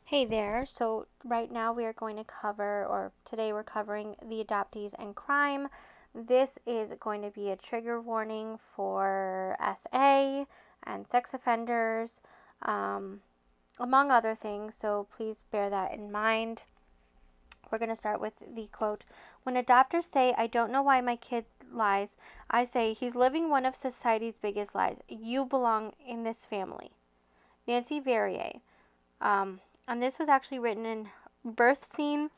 Hey there. So right now we are going to cover, or today we're covering the Adoptees and Crime. This is going to be a trigger warning for SA and sex offenders, among other things. So please bear that in mind. We're going to start with the quote. When adopters say, "I don't know why my kid lies," I say, "He's living one of society's biggest lies. You belong in this family." Nancy Verrier. And this was actually written in Birth Scene,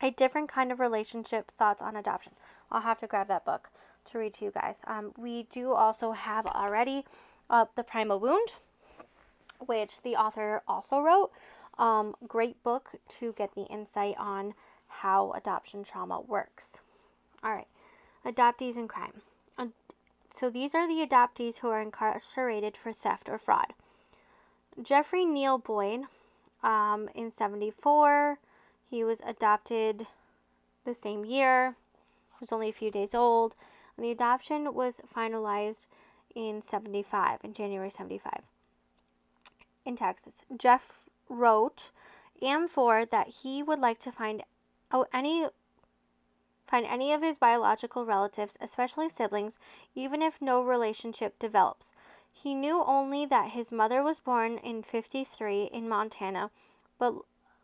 A Different Kind of Relationship, Thoughts on Adoption. I'll have to grab that book to read to you guys. We do also have already The Primal Wound, which the author also wrote. Great book to get the insight on how adoption trauma works. All right, adoptees and crime. So these are the adoptees who are incarcerated for theft or fraud. Jeffrey Neal Boyd, in 1974. He was adopted the same year. He was only a few days old. And the adoption was finalized in January 1975, in Texas. Jeff wrote AM4 that he would like to find any of his biological relatives, especially siblings, even if no relationship develops. He knew only that his mother was born in 1953 in Montana, but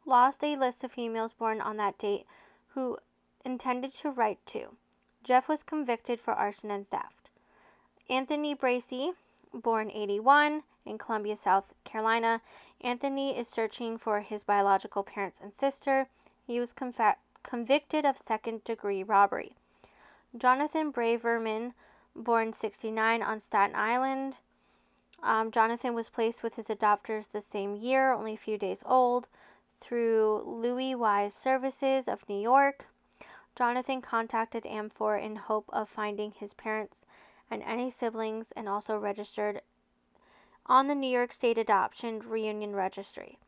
lost a list of females born on that date who intended to write to. Jeff was convicted for arson and theft. Anthony Bracey, born 1981 in Columbia, South Carolina. Anthony is searching for his biological parents and sister. He was convicted of second-degree robbery. Jonathan Braverman, born 1969 on Staten Island. Jonathan was placed with his adopters the same year, only a few days old, through Louis Wise Services of New York. Jonathan contacted AM4 in hope of finding his parents and any siblings, and also registered on the New York State Adoption Reunion Registry.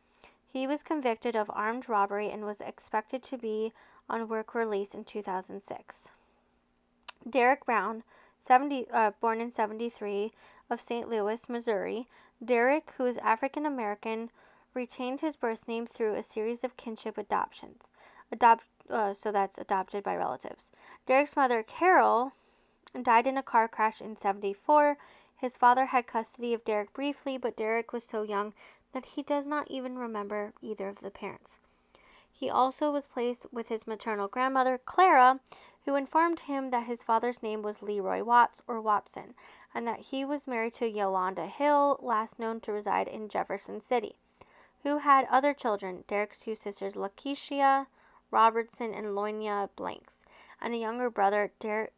He was convicted of armed robbery and was expected to be on work release in 2006. Derek Brown, born in 1973, of St. Louis, Missouri. Derek, who is African American, retained his birth name through a series of kinship adoptions. So that's adopted by relatives. Derek's mother, Carol, died in a car crash in 1974. His father had custody of Derek briefly, but Derek was so young that he does not even remember either of the parents. He also was placed with his maternal grandmother, Clara, who informed him that his father's name was Leroy Watts or Watson, and that he was married to Yolanda Hill, last known to reside in Jefferson City, who had other children, Derek's two sisters, Lakeisha Robertson and Loina Blanks, and a younger brother, Derek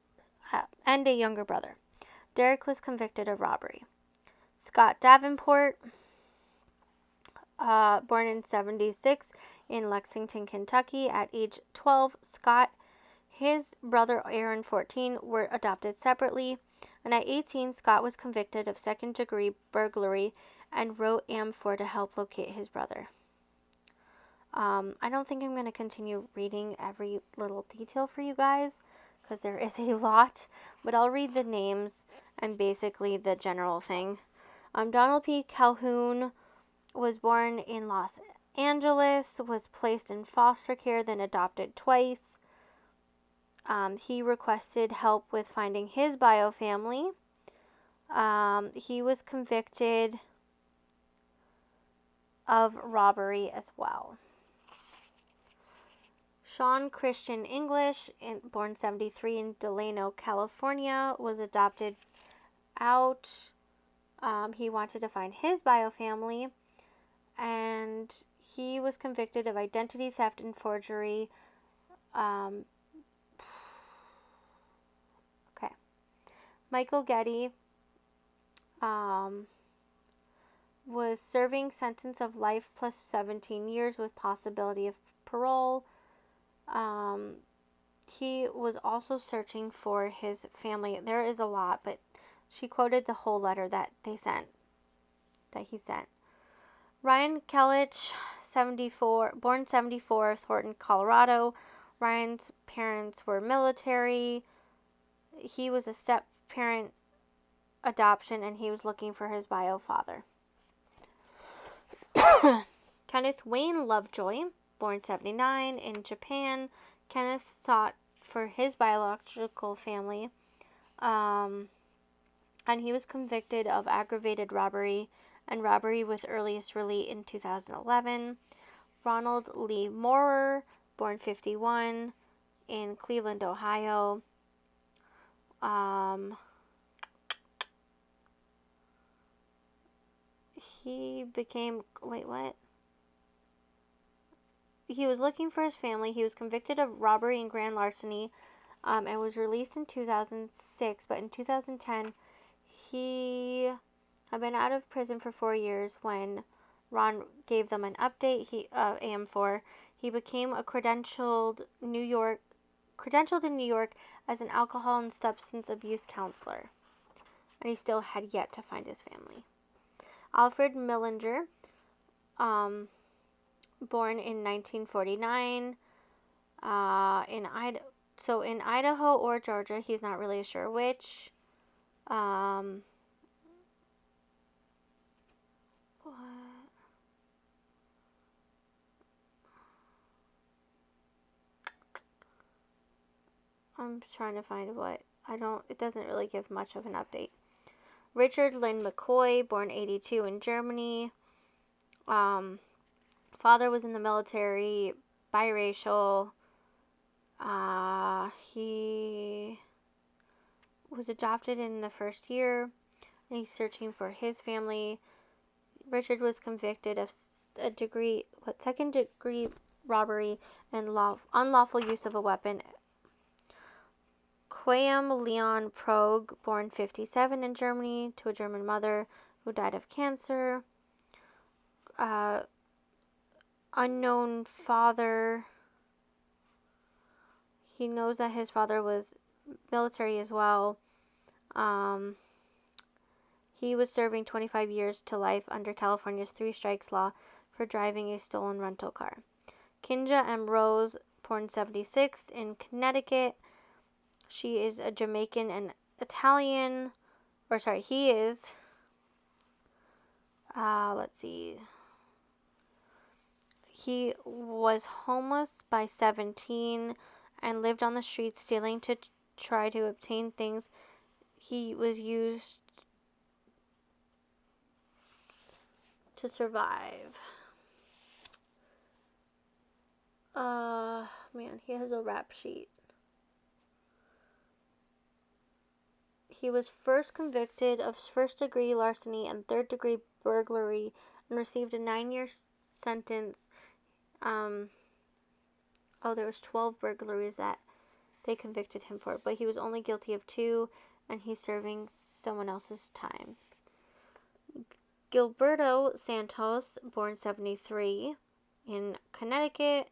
was convicted of robbery. Scott Davenport, born in 1976 in Lexington, Kentucky, at age 12, Scott, his brother Aaron, 14, were adopted separately, and at 18, Scott was convicted of second-degree burglary and wrote AM4 to help locate his brother. I don't think I'm going to continue reading every little detail for you guys, because there is a lot, but I'll read the names and basically the general thing. Donald P. Calhoun was born in Los Angeles, was placed in foster care, then adopted twice. He requested help with finding his bio family. He was convicted of robbery as well. Sean Christian English, born 1973 in Delano, California, was adopted out. He wanted to find his bio family, and he was convicted of identity theft and forgery. Michael Getty was serving sentence of life plus 17 years with possibility of parole. He was also searching for his family. There is a lot, but she quoted the whole letter that he sent. Ryan Kellich, born 1974, Thornton, Colorado. Ryan's parents were military. He was a step-parent adoption, and he was looking for his bio father. Kenneth Wayne Lovejoy, born 79, in Japan. Kenneth sought for his biological family, and he was convicted of aggravated robbery and robbery with earliest release in 2011. Ronald Lee Moore, born 51, in Cleveland, Ohio. He was looking for his family. He was convicted of robbery and grand larceny, and was released in 2006. But in 2010, he had been out of prison for 4 years when Ron gave them an update. AM4. He became a credentialed in New York as an alcohol and substance abuse counselor, and he still had yet to find his family. Alfred Millinger, born in 1949, in Idaho or Georgia, he's not really sure which. I'm trying to find it doesn't really give much of an update. Richard Lynn Mccoy, born 82, in Germany. Father was in the military, biracial. He was adopted in the first year, and he's searching for his family. Richard was convicted of second-degree robbery and unlawful use of a weapon. Quam Leon Prog, born 57, in Germany, to a German mother who died of cancer. Unknown father. He knows that his father was military as well. He was serving 25 years to life under California's 3 strikes law for driving a stolen rental car. Kinja M. Rose, born 76, in Connecticut. She is a Jamaican and Italian. He is. Let's see. He was homeless by 17 and lived on the streets stealing to try to obtain things. He was used to survive. He has a rap sheet. He was first convicted of first-degree larceny and third-degree burglary and received a 9-year sentence. There was 12 burglaries that they convicted him for, but he was only guilty of 2, and he's serving someone else's time. Gilberto Santos, born 73, in Connecticut.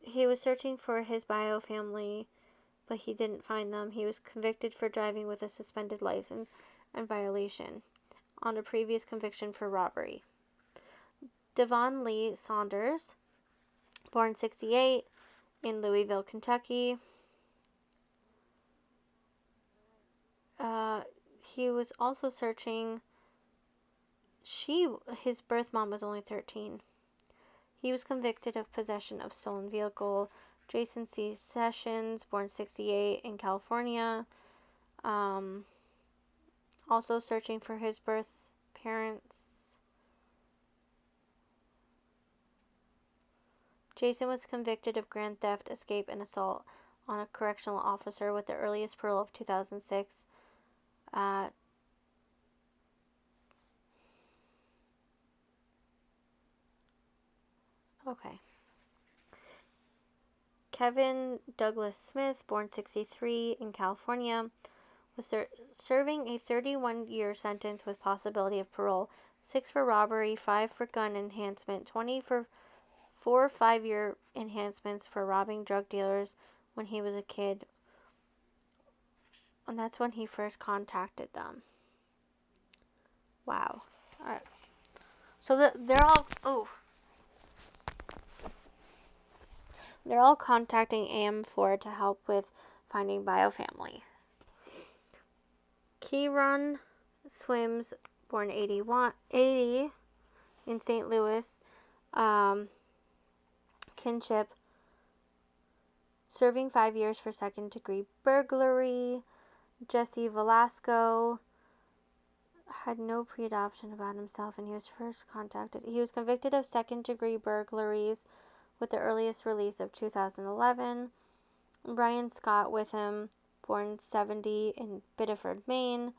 He was searching for his bio family, but he didn't find them. He was convicted for driving with a suspended license and violation on a previous conviction for robbery. Devon Lee Saunders, born 68, in Louisville, Kentucky. He was also searching. His birth mom was only 13. He was convicted of possession of stolen vehicle. Jason C. Sessions, born 68, in California. Also searching for his birth parents. Jason was convicted of grand theft, escape, and assault on a correctional officer with the earliest parole of 2006. Kevin Douglas Smith, born 63, in California, was serving a 31-year sentence with possibility of parole, 6 for robbery, 5 for gun enhancement, 20 for 4 5-year enhancements for robbing drug dealers when he was a kid. And that's when he first contacted them. Wow. Alright. So they're all contacting AM4 to help with finding biofamily. Kieran Swims, born 80 in St. Louis, kinship, serving 5 years for second-degree burglary. Jesse Velasco had no pre-adoption about himself, and he was first contacted. He was convicted of second-degree burglaries with the earliest release of 2011. Brian Scott Witham, born 70 in Biddeford, Maine.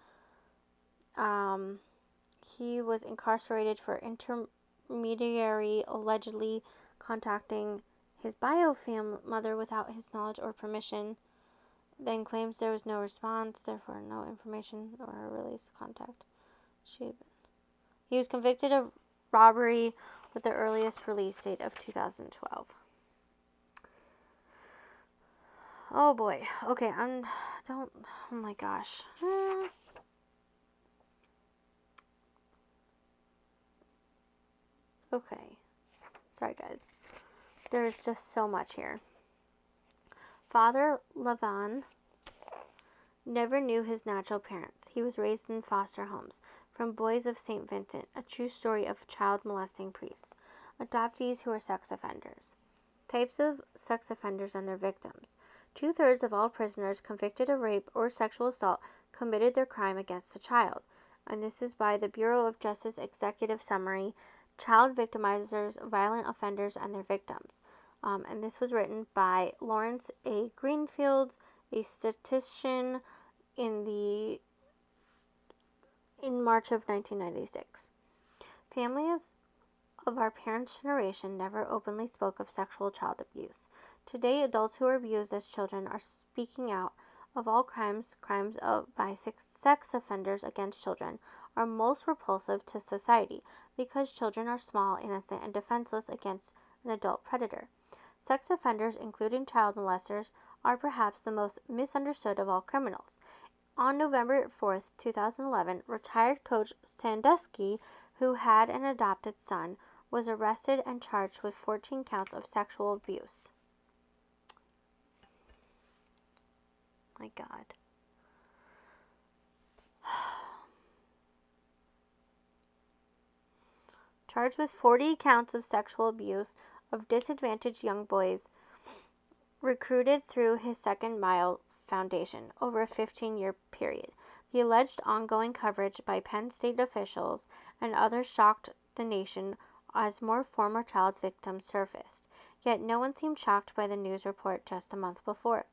He was incarcerated for intermediary allegedly contacting his bio mother without his knowledge or permission, then claims there was no response, therefore no information or release contact. He was convicted of robbery with the earliest release date of 2012. Oh boy. Okay, oh my gosh. Okay. Sorry guys. There's just so much here. Father Lavan never knew his natural parents. He was raised in foster homes. From Boys of St. Vincent, a true story of child molesting priests. Adoptees who are sex offenders. Types of sex offenders and their victims. 2/3 of all prisoners convicted of rape or sexual assault committed their crime against a child. And this is by the Bureau of Justice Executive Summary, Child Victimizers, Violent Offenders, and Their Victims. And this was written by Lawrence A. Greenfield, a statistician in March of 1996. Families of our parents' generation never openly spoke of sexual child abuse. Today, adults who were abused as children are speaking out. Of all crimes by sex offenders against children are most repulsive to society because children are small, innocent, and defenseless against an adult predator. Sex offenders, including child molesters, are perhaps the most misunderstood of all criminals. On November 4th, 2011, retired coach Sandusky, who had an adopted son, was arrested and charged with 14 counts of sexual abuse. My God. Charged with 40 counts of sexual abuse of disadvantaged young boys recruited through his Second Mile Foundation over a 15-year period. The alleged ongoing coverage by Penn State officials and others shocked the nation as more former child victims surfaced. Yet no one seemed shocked by the news report just a month before.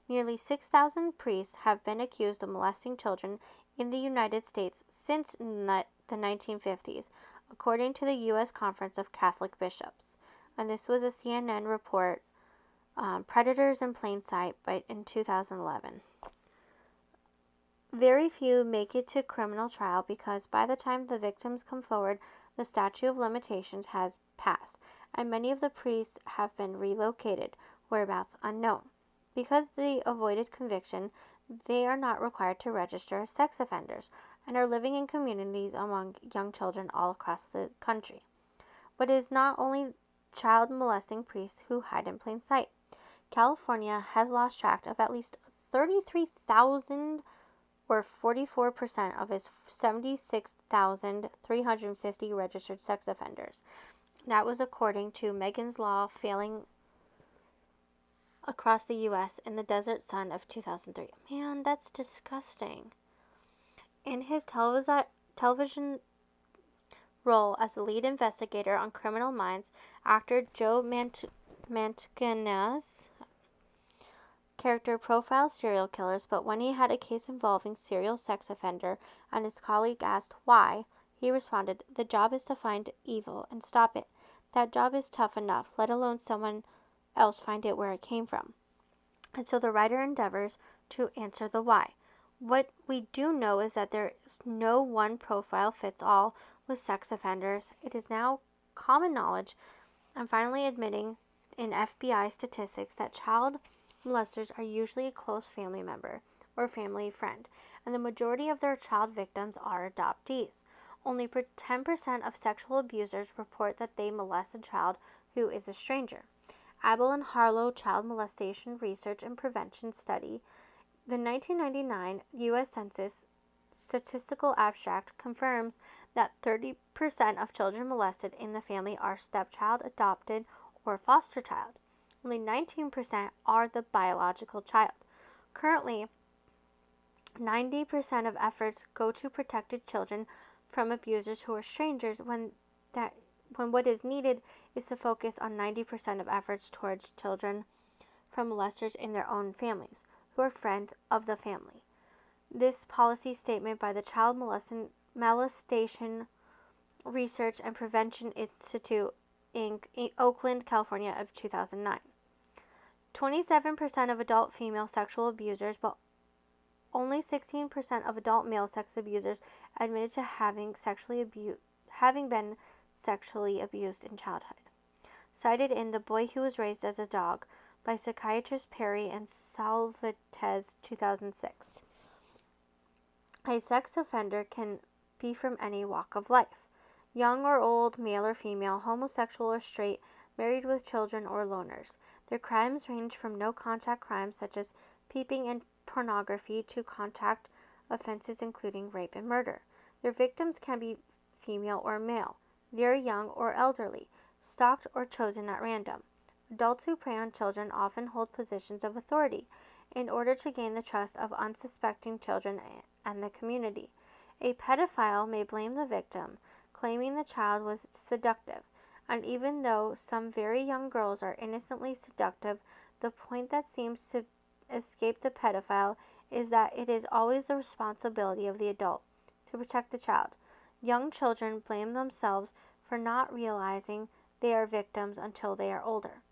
Nearly 6,000 priests have been accused of molesting children in the United States since the 1950s, according to the U.S. Conference of Catholic Bishops. And this was a CNN report, Predators in Plain Sight, in 2011. Very few make it to criminal trial because by the time the victims come forward, the statute of limitations has passed, and many of the priests have been relocated, whereabouts unknown. Because they avoided conviction, they are not required to register as sex offenders and are living in communities among young children all across the country. But it is not only child molesting priests who hide in plain sight. California has lost track of at least 33,000 or 44% of its 76,350 registered sex offenders. That was according to Megan's Law failing across the U.S. in the Desert Sun of 2003. Man, that's disgusting. In his television role as the lead investigator on Criminal Minds, actor Joe Mantegna's character profiled serial killers, but when he had a case involving serial sex offender and his colleague asked why, he responded, "The job is to find evil and stop it. That job is tough enough, let alone someone else find it where it came from." And so the writer endeavors to answer the why. What we do know is that there is no one profile fits all with sex offenders. It is now common knowledge and finally admitting in FBI statistics that child molesters are usually a close family member or family friend, and the majority of their child victims are adoptees. Only 10% of sexual abusers report that they molest a child who is a stranger. Abel and Harlow Child Molestation Research and Prevention Study. The 1999 U.S. Census Statistical Abstract confirms that 30% of children molested in the family are stepchild, adopted, or foster child. Only 19% are the biological child. Currently, 90% of efforts go to protected children from abusers who are strangers when what is needed is to focus on 90% of efforts towards children from molesters in their own families, who are friends of the family. This policy statement by the Child Molestation Research and Prevention Institute, Inc., Oakland, California, of 2009. 27% of adult female sexual abusers, but only 16% of adult male sex abusers admitted to having been sexually abused in childhood. Cited in The Boy Who Was Raised as a Dog by psychiatrists Perry and Salvatez, 2006. A sex offender can be from any walk of life, young or old, male or female, homosexual or straight, married with children or loners. Their crimes range from no-contact crimes such as peeping and pornography to contact offenses including rape and murder. Their victims can be female or male, very young or elderly, stalked or chosen at random. Adults who prey on children often hold positions of authority in order to gain the trust of unsuspecting children and the community. A pedophile may blame the victim, claiming the child was seductive, and even though some very young girls are innocently seductive, the point that seems to escape the pedophile is that it is always the responsibility of the adult to protect the child. Young children blame themselves for not realizing they are victims until they are older.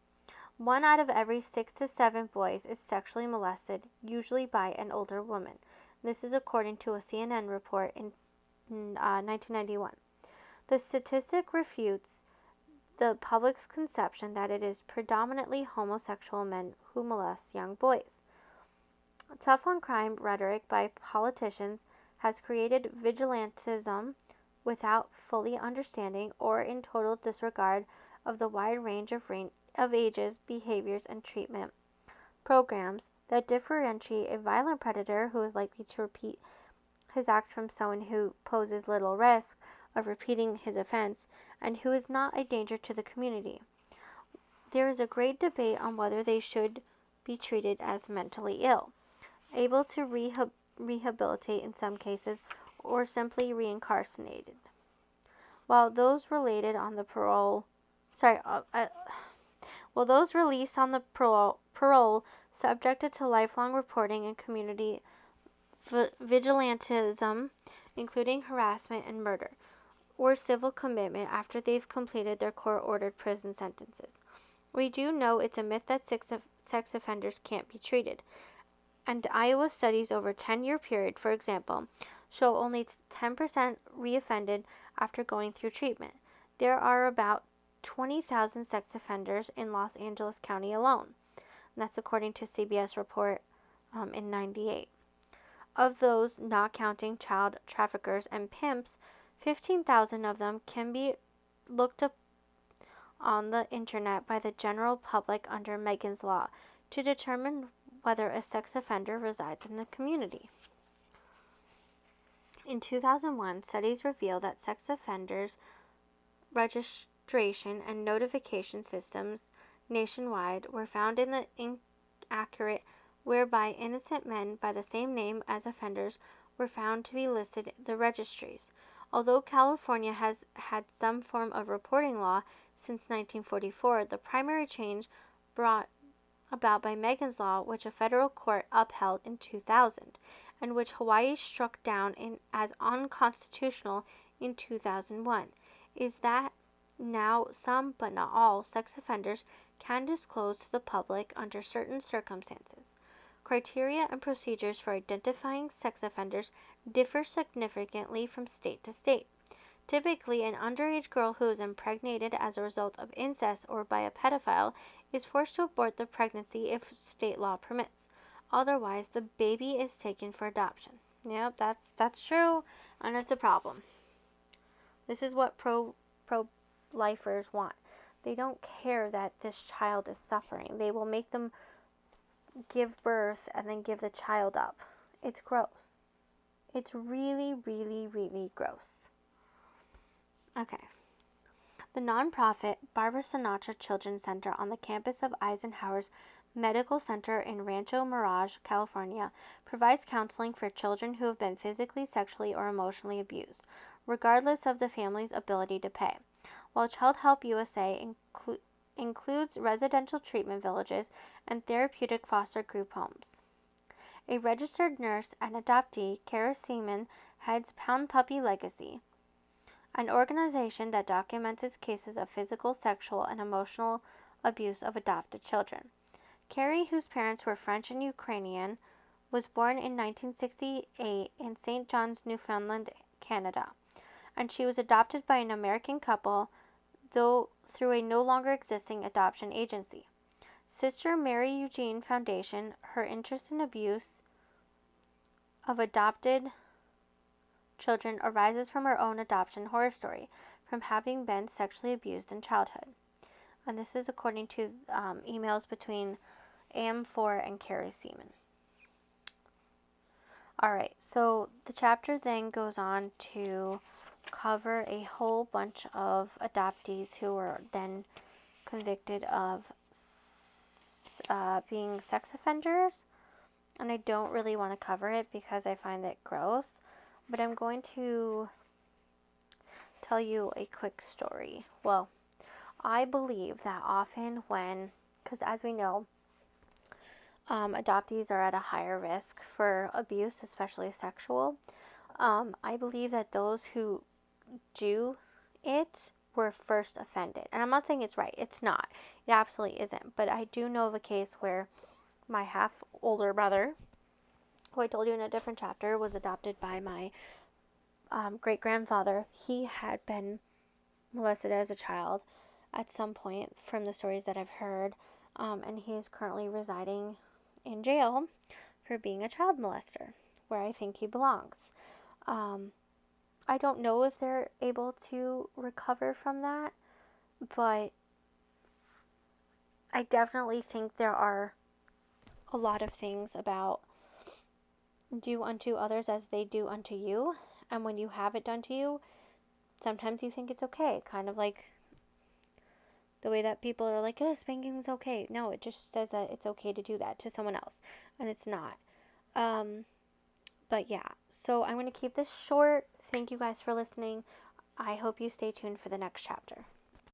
1 out of every 6 to 7 boys is sexually molested, usually by an older woman. This is according to a CNN report in 1991. The statistic refutes the public's conception that it is predominantly homosexual men who molest young boys. Tough on crime rhetoric by politicians has created vigilantism without fully understanding or in total disregard of the wide range of ages, behaviors, and treatment programs that differentiate a violent predator who is likely to repeat his acts from someone who poses little risk of repeating his offense and who is not a danger to the community. There is a great debate on whether they should be treated as mentally ill, able to rehabilitate in some cases, or simply reincarcerated. While those released on the parole subjected to lifelong reporting and community vigilantism, including harassment and murder, or civil commitment after they've completed their court-ordered prison sentences. We do know it's a myth that sex offenders can't be treated, and Iowa studies over a 10-year period, for example, show only 10% reoffended after going through treatment. There are about 20,000 sex offenders in Los Angeles County alone. And that's according to CBS report in 98. Of those, not counting child traffickers and pimps, 15,000 of them can be looked up on the internet by the general public under Megan's Law to determine whether a sex offender resides in the community. In 2001, studies revealed that sex offenders' registration and notification systems nationwide were found in the inaccurate, whereby innocent men by the same name as offenders were found to be listed in the registries. Although California has had some form of reporting law since 1944, the primary change brought about by Megan's Law, which a federal court upheld in 2000, and which Hawaii struck down as unconstitutional in 2001, is that now some, but not all, sex offenders can disclose to the public under certain circumstances. Criteria and procedures for identifying sex offenders differ significantly from state to state. Typically, an underage girl who is impregnated as a result of incest or by a pedophile is forced to abort the pregnancy if state law permits. Otherwise, the baby is taken for adoption. Yep, that's true, and it's a problem. This is what pro-lifers want. They don't care that this child is suffering. They will make them give birth and then give the child up. It's gross. It's really, really, really gross. Okay. The nonprofit Barbara Sinatra Children's Center on the campus of Eisenhower's Medical Center in Rancho Mirage, California, provides counseling for children who have been physically, sexually, or emotionally abused, regardless of the family's ability to pay. While Child Help USA includes residential treatment villages and therapeutic foster group homes. A registered nurse and adoptee, Kara Seaman, heads Pound Puppy Legacy, an organization that documents cases of physical, sexual, and emotional abuse of adopted children. Carrie, whose parents were French and Ukrainian, was born in 1968 in St. John's, Newfoundland, Canada, and she was adopted by an American couple, though through a no longer existing adoption agency. Sister Mary Eugene Foundation, her interest in abuse of adopted children arises from her own adoption horror story, from having been sexually abused in childhood. And this is according to emails between AM4 and Carrie Seaman. Alright, so the chapter then goes on to cover a whole bunch of adoptees who were then convicted of being sex offenders. And I don't really want to cover it because I find it gross. But I'm going to tell you a quick story. Well, I believe that often because as we know, adoptees are at a higher risk for abuse, especially sexual. I believe that those who do it were first offended. And I'm not saying it's right. It's not. It absolutely isn't. But I do know of a case where my half older brother, who I told you in a different chapter, was adopted by my great-grandfather. He had been molested as a child at some point from the stories that I've heard, and he is currently residing in jail for being a child molester, where I think he belongs. I don't know if they're able to recover from that, but I definitely think there are a lot of things about do unto others as they do unto you, and when you have it done to you, sometimes you think it's okay, kind of like the way that people are like, oh, spanking is okay. No, it just says that it's okay to do that to someone else, and it's not. But yeah, so I'm going to keep this short. Thank you guys for listening. I hope you stay tuned for the next chapter.